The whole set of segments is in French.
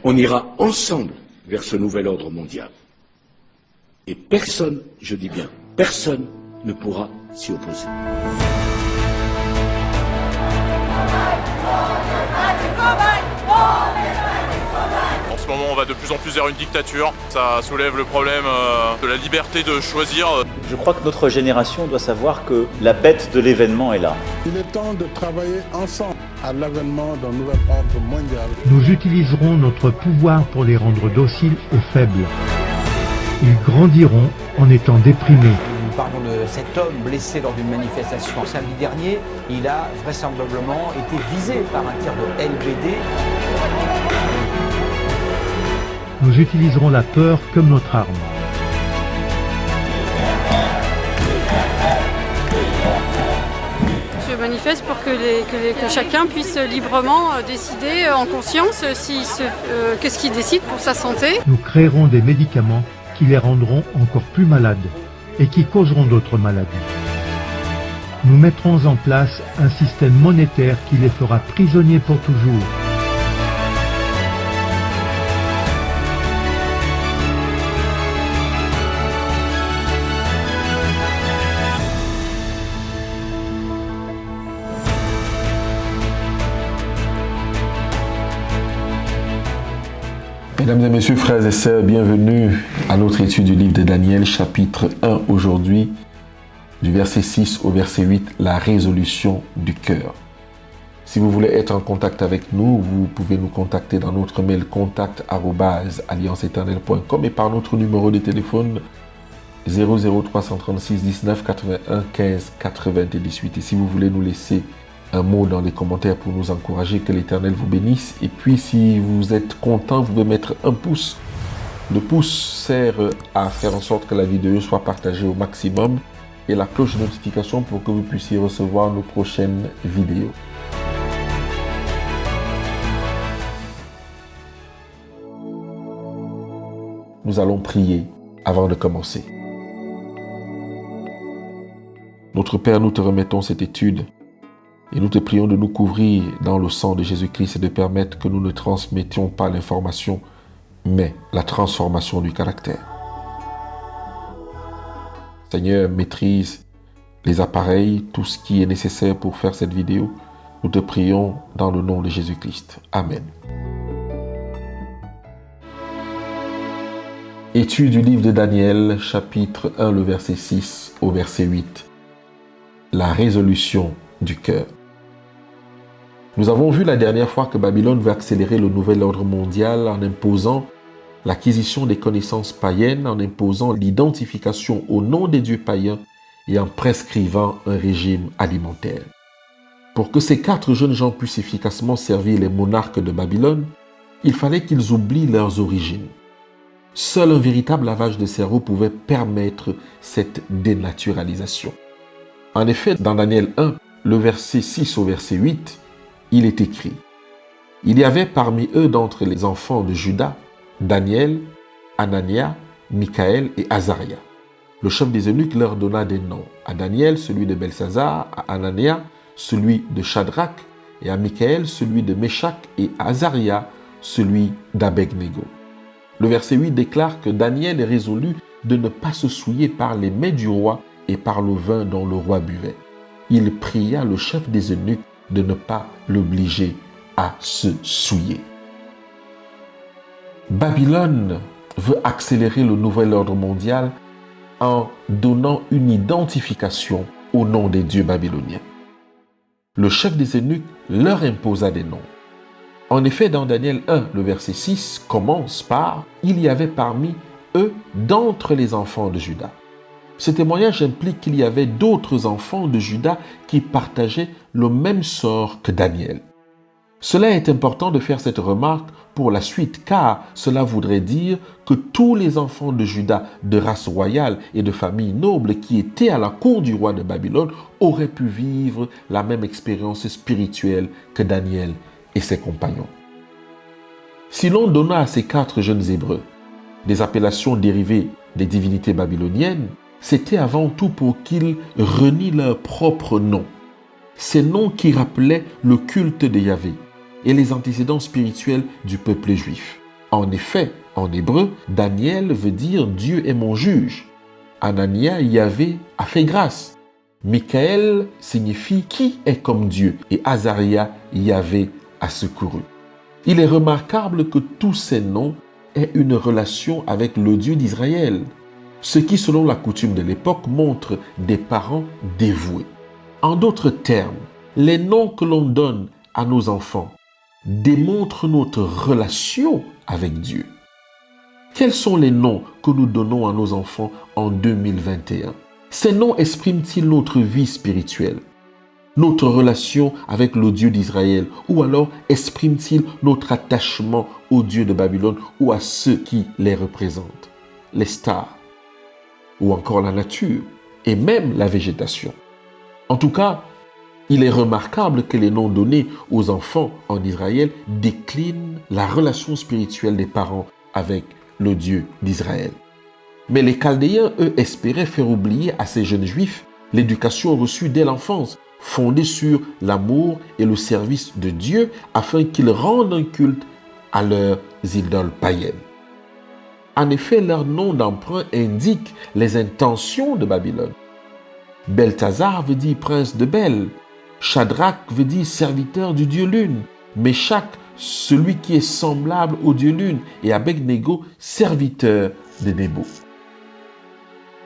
On ira ensemble vers ce nouvel ordre mondial. Et personne, je dis bien, personne ne pourra s'y opposer. En ce moment, on va de plus en plus vers une dictature. Ça soulève le problème de la liberté de choisir. Je crois que notre génération doit savoir que la bête de l'événement est là. Il est temps de travailler ensemble à l'avènement d'un nouvel ordre mondial. Nous utiliserons notre pouvoir pour les rendre dociles et faibles. Ils grandiront en étant déprimés. Nous parlons de cet homme blessé lors d'une manifestation samedi dernier. Il a vraisemblablement été visé par un tir de LBD. Nous utiliserons la peur comme notre arme. Je manifeste pour que chacun puisse librement décider en conscience qu'est-ce qu'il décide pour sa santé. Nous créerons des médicaments qui les rendront encore plus malades et qui causeront d'autres maladies. Nous mettrons en place un système monétaire qui les fera prisonniers pour toujours. Mesdames et messieurs, frères et sœurs, bienvenue à notre étude du livre de Daniel, chapitre 1 aujourd'hui, du verset 6 au verset 8, la résolution du cœur. Si vous voulez être en contact avec nous, vous pouvez nous contacter dans notre mail contact@allianceeternelle.com et par notre numéro de téléphone 00336 19 81 15 98. Et si vous voulez nous laisser un mot dans les commentaires pour nous encourager, que l'Éternel vous bénisse. Et puis si vous êtes content, vous pouvez mettre un pouce. Le pouce sert à faire en sorte que la vidéo soit partagée au maximum et la cloche de notification pour que vous puissiez recevoir nos prochaines vidéos. Nous allons prier avant de commencer. Notre Père, nous te remettons cette étude. Et nous te prions de nous couvrir dans le sang de Jésus-Christ et de permettre que nous ne transmettions pas l'information, mais la transformation du caractère. Seigneur, maîtrise les appareils, tout ce qui est nécessaire pour faire cette vidéo. Nous te prions dans le nom de Jésus-Christ. Amen. Étude du livre de Daniel, chapitre 1, le verset 6 au verset 8. La résolution du cœur. Nous avons vu la dernière fois que Babylone veut accélérer le nouvel ordre mondial en imposant l'acquisition des connaissances païennes, en imposant l'identification au nom des dieux païens et en prescrivant un régime alimentaire. Pour que ces 4 jeunes gens puissent efficacement servir les monarques de Babylone, il fallait qu'ils oublient leurs origines. Seul un véritable lavage de cerveau pouvait permettre cette dénaturalisation. En effet, dans Daniel 1, le verset 6 au verset 8, il est écrit: il y avait parmi eux d'entre les enfants de Juda, Daniel, Anania, Michaël et Azaria. Le chef des eunuques leur donna des noms. À Daniel, celui de Belshazzar, à Anania, celui de Shadrach, et à Michaël, celui de Meshach, et à Azaria, celui d'Abednego. Le verset 8 déclare que Daniel est résolu de ne pas se souiller par les mets du roi et par le vin dont le roi buvait. Il pria le chef des eunuques de ne pas l'obliger à se souiller. Babylone veut accélérer le nouvel ordre mondial en donnant une identification au nom des dieux babyloniens. Le chef des eunuques leur imposa des noms. En effet, dans Daniel 1, le verset 6 commence par « Il y avait parmi eux d'entre les enfants de Juda ». Ce témoignage implique qu'il y avait d'autres enfants de Juda qui partageaient le même sort que Daniel. Cela est important de faire cette remarque pour la suite, car cela voudrait dire que tous les enfants de Juda de race royale et de famille noble qui étaient à la cour du roi de Babylone auraient pu vivre la même expérience spirituelle que Daniel et ses compagnons. Si l'on donna à ces 4 jeunes Hébreux des appellations dérivées des divinités babyloniennes, c'était avant tout pour qu'ils renient leur propre nom. Ces noms qui rappelaient le culte de Yahvé et les antécédents spirituels du peuple juif. En effet, en hébreu, Daniel veut dire Dieu est mon juge. Anania, Yahvé, a fait grâce. Michaël signifie qui est comme Dieu et Azaria, Yahvé, a secouru. Il est remarquable que tous ces noms aient une relation avec le Dieu d'Israël, ce qui, selon la coutume de l'époque, montre des parents dévoués. En d'autres termes, les noms que l'on donne à nos enfants démontrent notre relation avec Dieu. Quels sont les noms que nous donnons à nos enfants en 2021? Ces noms expriment-ils notre vie spirituelle, notre relation avec le Dieu d'Israël, ou alors expriment-ils notre attachement au Dieu de Babylone ou à ceux qui les représentent, les stars, ou encore la nature, et même la végétation? En tout cas, il est remarquable que les noms donnés aux enfants en Israël déclinent la relation spirituelle des parents avec le Dieu d'Israël. Mais les Chaldéens, eux, espéraient faire oublier à ces jeunes Juifs l'éducation reçue dès l'enfance, fondée sur l'amour et le service de Dieu, afin qu'ils rendent un culte à leurs idoles païennes. En effet, leur nom d'emprunt indique les intentions de Babylone. Belthazar veut dire prince de Bel, Shadrach veut dire serviteur du Dieu Lune, Méshach, celui qui est semblable au Dieu Lune, et Abednego, serviteur de Nebo.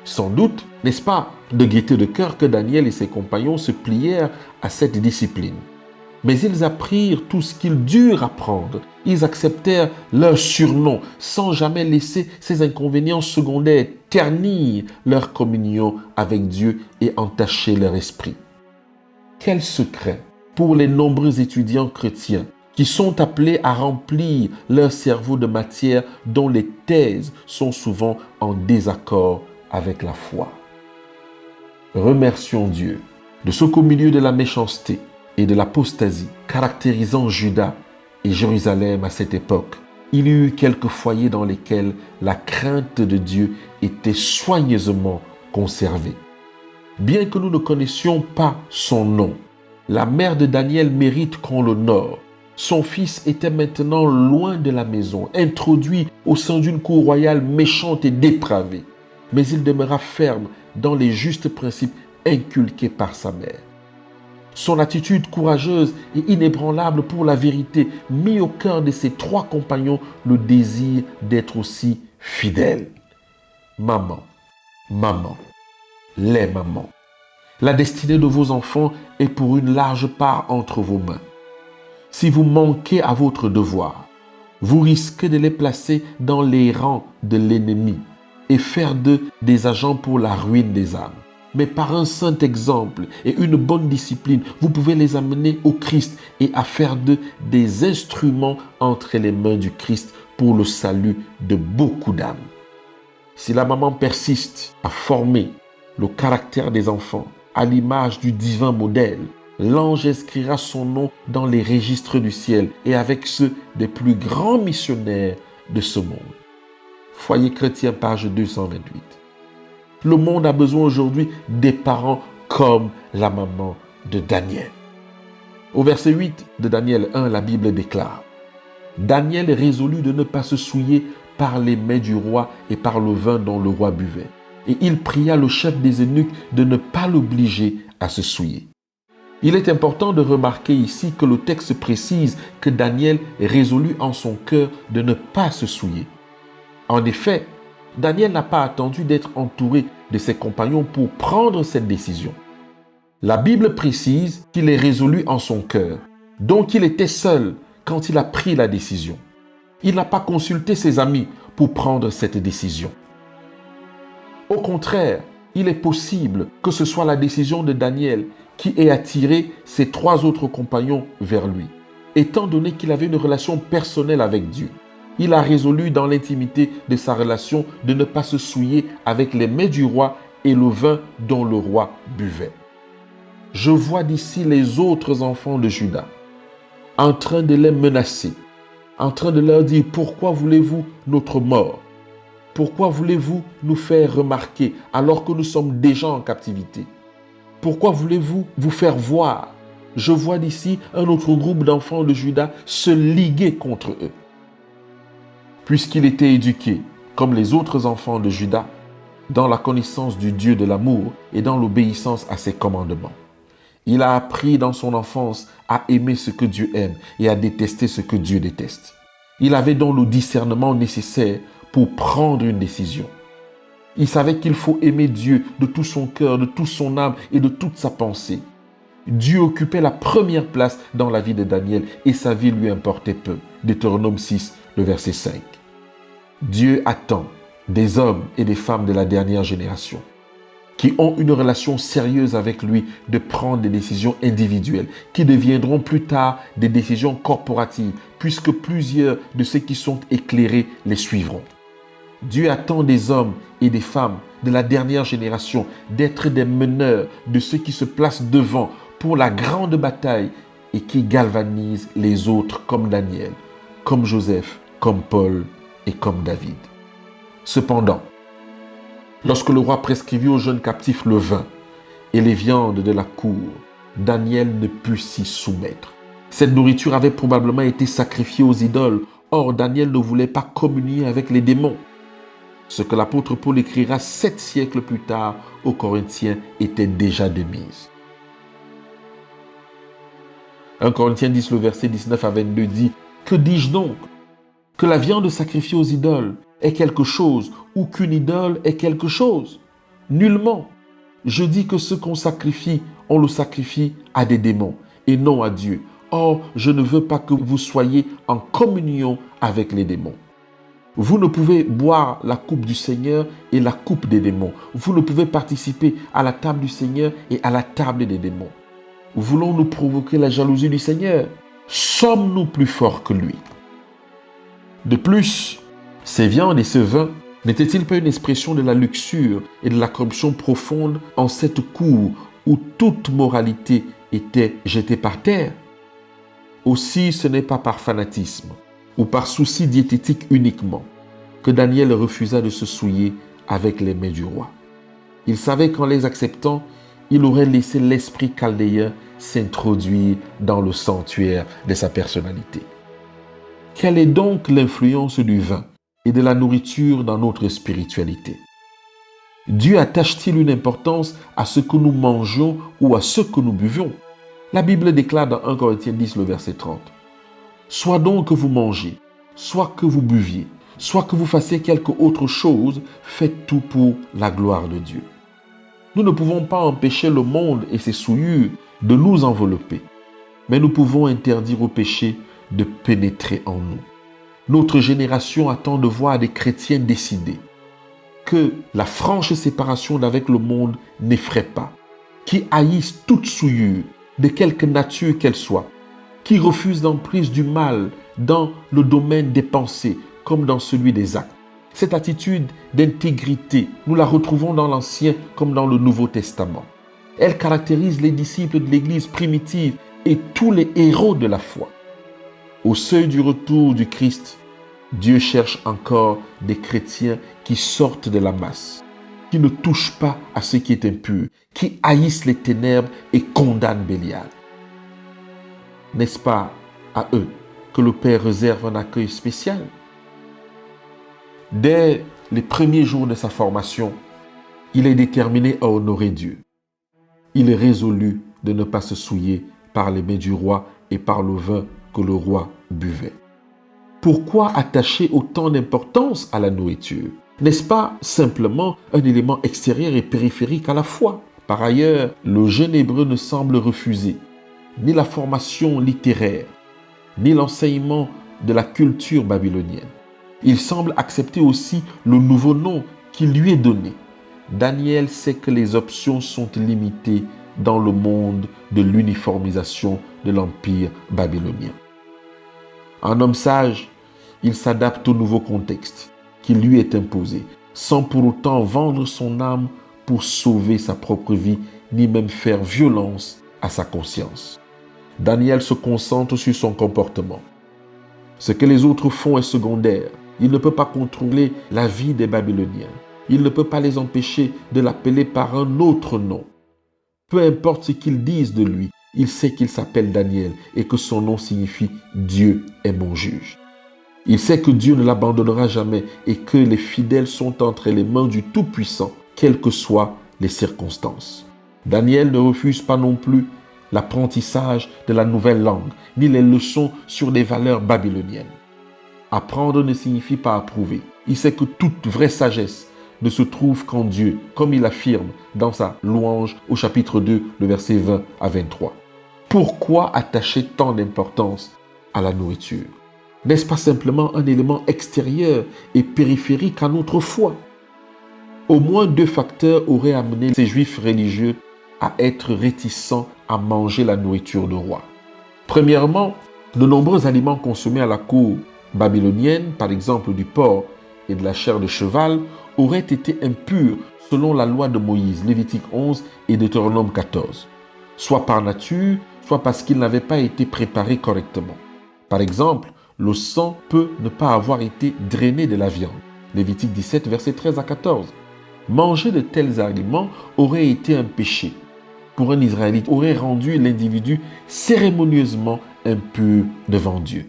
Sans doute, n'est-ce pas, de gaieté de cœur que Daniel et ses compagnons se plièrent à cette discipline. Mais ils apprirent tout ce qu'ils durent apprendre. Ils acceptèrent leur surnom sans jamais laisser ces inconvénients secondaires ternir leur communion avec Dieu et entacher leur esprit. Quel secret pour les nombreux étudiants chrétiens qui sont appelés à remplir leur cerveau de matière dont les thèses sont souvent en désaccord avec la foi. Remercions Dieu de ce qu'au milieu de la méchanceté et de l'apostasie caractérisant Juda et Jérusalem à cette époque, il y eut quelques foyers dans lesquels la crainte de Dieu était soigneusement conservée. Bien que nous ne connaissions pas son nom, la mère de Daniel mérite qu'on l'honore. Son fils était maintenant loin de la maison, introduit au sein d'une cour royale méchante et dépravée. Mais il demeura ferme dans les justes principes inculqués par sa mère. Son attitude courageuse et inébranlable pour la vérité mit au cœur de ses trois compagnons le désir d'être aussi fidèles. Maman, maman, les mamans. La destinée de vos enfants est pour une large part entre vos mains. Si vous manquez à votre devoir, vous risquez de les placer dans les rangs de l'ennemi et faire d'eux des agents pour la ruine des âmes. Mais par un saint exemple et une bonne discipline, vous pouvez les amener au Christ et à faire d'eux des instruments entre les mains du Christ pour le salut de beaucoup d'âmes. Si la maman persiste à former le caractère des enfants à l'image du divin modèle, l'ange inscrira son nom dans les registres du ciel et avec ceux des plus grands missionnaires de ce monde. Foyer chrétien, page 228. Le monde a besoin aujourd'hui des parents comme la maman de Daniel. Au verset 8 de Daniel 1, la Bible déclare: Daniel résolut de ne pas se souiller par les mets du roi et par le vin dont le roi buvait. Et il pria le chef des eunuques de ne pas l'obliger à se souiller. Il est important de remarquer ici que le texte précise que Daniel résolut en son cœur de ne pas se souiller. En effet, Daniel n'a pas attendu d'être entouré de ses compagnons pour prendre cette décision. La Bible précise qu'il est résolu en son cœur, donc il était seul quand il a pris la décision. Il n'a pas consulté ses amis pour prendre cette décision. Au contraire, il est possible que ce soit la décision de Daniel qui ait attiré ses trois autres compagnons vers lui, étant donné qu'il avait une relation personnelle avec Dieu. Il a résolu dans l'intimité de sa relation de ne pas se souiller avec les mets du roi et le vin dont le roi buvait. Je vois d'ici les autres enfants de Juda en train de les menacer, en train de leur dire: pourquoi voulez-vous notre mort? Pourquoi voulez-vous nous faire remarquer alors que nous sommes déjà en captivité? Pourquoi voulez-vous vous faire voir? Je vois d'ici un autre groupe d'enfants de Juda se liguer contre eux. puisqu'il était éduqué, comme les autres enfants de Juda, dans la connaissance du Dieu de l'amour et dans l'obéissance à ses commandements. Il a appris dans son enfance à aimer ce que Dieu aime et à détester ce que Dieu déteste. Il avait donc le discernement nécessaire pour prendre une décision. Il savait qu'il faut aimer Dieu de tout son cœur, de toute son âme et de toute sa pensée. Dieu occupait la première place dans la vie de Daniel et sa vie lui importait peu. Deutéronome 6, le verset 5. Dieu attend des hommes et des femmes de la dernière génération qui ont une relation sérieuse avec lui de prendre des décisions individuelles qui deviendront plus tard des décisions corporatives puisque plusieurs de ceux qui sont éclairés les suivront. Dieu attend des hommes et des femmes de la dernière génération d'être des meneurs de ceux qui se placent devant pour la grande bataille et qui galvanisent les autres comme Daniel, comme Joseph, comme Paul et comme David. Cependant, lorsque le roi prescrivit aux jeunes captifs le vin et les viandes de la cour, Daniel ne put s'y soumettre. Cette nourriture avait probablement été sacrifiée aux idoles. Or, Daniel ne voulait pas communier avec les démons. Ce que l'apôtre Paul écrira 7 siècles plus tard aux Corinthiens était déjà de mise. 1 Corinthiens 10, le verset 19 à 22 dit « Que dis-je donc? Que la viande sacrifiée aux idoles est quelque chose ou qu'une idole est quelque chose? Nullement. Je dis que ce qu'on sacrifie, on le sacrifie à des démons et non à Dieu. Or, je ne veux pas que vous soyez en communion avec les démons. Vous ne pouvez boire la coupe du Seigneur et la coupe des démons. Vous ne pouvez participer à la table du Seigneur et à la table des démons. Voulons-nous provoquer la jalousie du Seigneur? Sommes-nous plus forts que lui? De plus, ces viandes et ce vin n'étaient-ils pas une expression de la luxure et de la corruption profonde en cette cour où toute moralité était jetée par terre? Aussi, ce n'est pas par fanatisme ou par souci diététique uniquement que Daniel refusa de se souiller avec les mets du roi. Il savait qu'en les acceptant, il aurait laissé l'esprit chaldéen s'introduire dans le sanctuaire de sa personnalité. Quelle est donc l'influence du vin et de la nourriture dans notre spiritualité? Dieu attache-t-il une importance à ce que nous mangeons ou à ce que nous buvons? La Bible déclare dans 1 Corinthiens 10, le verset 30. « Soit donc que vous mangez, soit que vous buviez, soit que vous fassiez quelque autre chose, faites tout pour la gloire de Dieu. » Nous ne pouvons pas empêcher le monde et ses souillures de nous envelopper, mais nous pouvons interdire au péché de pénétrer en nous. Notre génération attend de voir des chrétiens décidés que la franche séparation d'avec le monde n'effraie pas, qui haïssent toute souillure, de quelque nature qu'elle soit, qui refusent d'emprise du mal dans le domaine des pensées comme dans celui des actes. Cette attitude d'intégrité, nous la retrouvons dans l'Ancien comme dans le Nouveau Testament. Elle caractérise les disciples de l'Église primitive et tous les héros de la foi. Au seuil du retour du Christ, Dieu cherche encore des chrétiens qui sortent de la masse, qui ne touchent pas à ce qui est impur, qui haïssent les ténèbres et condamnent Bélial. N'est-ce pas à eux que le Père réserve un accueil spécial? Dès les premiers jours de sa formation, il est déterminé à honorer Dieu. Il est résolu de ne pas se souiller par les mets du roi et par le vin que le roi buvait. Pourquoi attacher autant d'importance à la nourriture? N'est-ce pas simplement un élément extérieur et périphérique à la foi? Par ailleurs, le jeune hébreu ne semble refuser ni la formation littéraire, ni l'enseignement de la culture babylonienne. Il semble accepter aussi le nouveau nom qui lui est donné. Daniel sait que les options sont limitées dans le monde de l'uniformisation de l'empire babylonien. Un homme sage, il s'adapte au nouveau contexte qui lui est imposé, sans pour autant vendre son âme pour sauver sa propre vie, ni même faire violence à sa conscience. Daniel se concentre sur son comportement. Ce que les autres font est secondaire. Il ne peut pas contrôler la vie des Babyloniens. Il ne peut pas les empêcher de l'appeler par un autre nom. Peu importe ce qu'ils disent de lui, il sait qu'il s'appelle Daniel et que son nom signifie « Dieu est mon juge ». Il sait que Dieu ne l'abandonnera jamais et que les fidèles sont entre les mains du Tout-Puissant, quelles que soient les circonstances. Daniel ne refuse pas non plus l'apprentissage de la nouvelle langue, ni les leçons sur des valeurs babyloniennes. Apprendre ne signifie pas approuver. Il sait que toute vraie sagesse ne se trouve qu'en Dieu, comme il affirme dans sa louange au chapitre 2, le verset 20 à 23. Pourquoi attacher tant d'importance à la nourriture? N'est-ce pas simplement un élément extérieur et périphérique à notre foi? Au moins 2 facteurs auraient amené ces juifs religieux à être réticents à manger la nourriture de roi. Premièrement, de nombreux aliments consommés à la cour babylonienne, par exemple du porc et de la chair de cheval, auraient été impurs selon la loi de Moïse, Lévitique 11 et Deutéronome 14, soit par nature, soit parce qu'ils n'avaient pas été préparés correctement. Par exemple, le sang peut ne pas avoir été drainé de la viande. Lévitique 17, versets 13 à 14. Manger de tels aliments aurait été un péché. Pour un Israélite, aurait rendu l'individu cérémonieusement impur devant Dieu.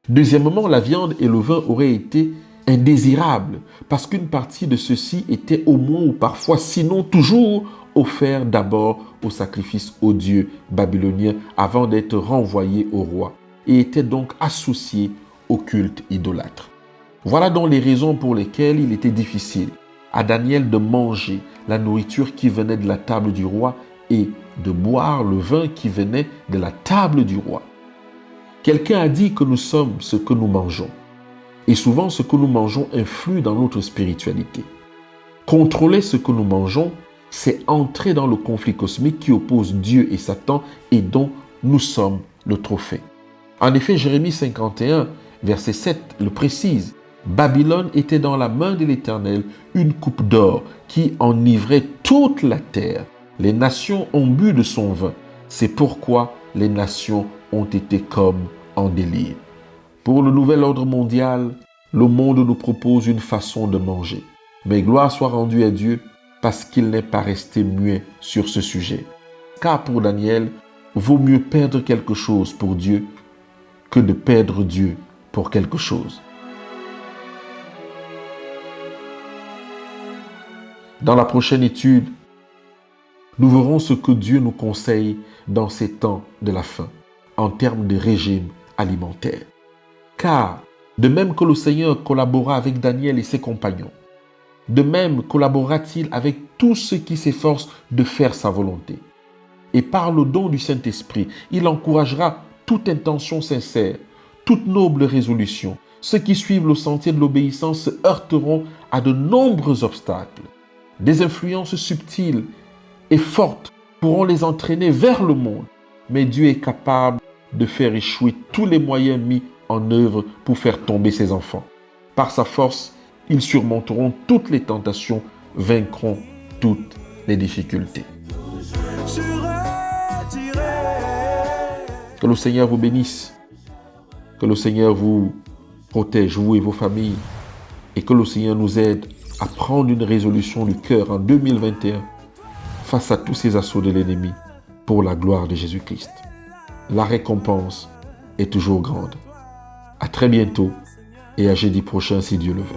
Deuxièmement, la viande et le vin auraient été indésirables parce qu'une partie de ceux-ci était au moins ou parfois, sinon toujours, offert d'abord au sacrifice aux dieux babyloniens avant d'être renvoyé au roi et était donc associé au culte idolâtre. Voilà donc les raisons pour lesquelles il était difficile à Daniel de manger la nourriture qui venait de la table du roi et de boire le vin qui venait de la table du roi. Quelqu'un a dit que nous sommes ce que nous mangeons. Et souvent, ce que nous mangeons influe dans notre spiritualité. Contrôler ce que nous mangeons, c'est entrer dans le conflit cosmique qui oppose Dieu et Satan et dont nous sommes le trophée. En effet, Jérémie 51, verset 7 le précise. Babylone était dans la main de l'Éternel une coupe d'or qui enivrait toute la terre. Les nations ont bu de son vin. C'est pourquoi les nations ont été comme en délire. Pour le nouvel ordre mondial, le monde nous propose une façon de manger. Mais gloire soit rendue à Dieu parce qu'il n'est pas resté muet sur ce sujet. Car pour Daniel, vaut mieux perdre quelque chose pour Dieu que de perdre Dieu pour quelque chose. Dans la prochaine étude, nous verrons ce que Dieu nous conseille dans ces temps de la fin, en termes de régime alimentaire. Car, de même que le Seigneur collabora avec Daniel et ses compagnons, de même collaborera-t-il avec tous ceux qui s'efforcent de faire sa volonté. Et par le don du Saint-Esprit, il encouragera toute intention sincère, toute noble résolution. Ceux qui suivent le sentier de l'obéissance se heurteront à de nombreux obstacles. Des influences subtiles et fortes pourront les entraîner vers le monde, mais Dieu est capable de faire échouer tous les moyens mis en œuvre pour faire tomber ses enfants. Par sa force, ils surmonteront toutes les tentations, vaincront toutes les difficultés. Que le Seigneur vous bénisse, que le Seigneur vous protège, vous et vos familles, et que le Seigneur nous aide à prendre une résolution du cœur en 2021 face à tous ces assauts de l'ennemi pour la gloire de Jésus-Christ. La récompense est toujours grande. À très bientôt et à jeudi prochain si Dieu le veut.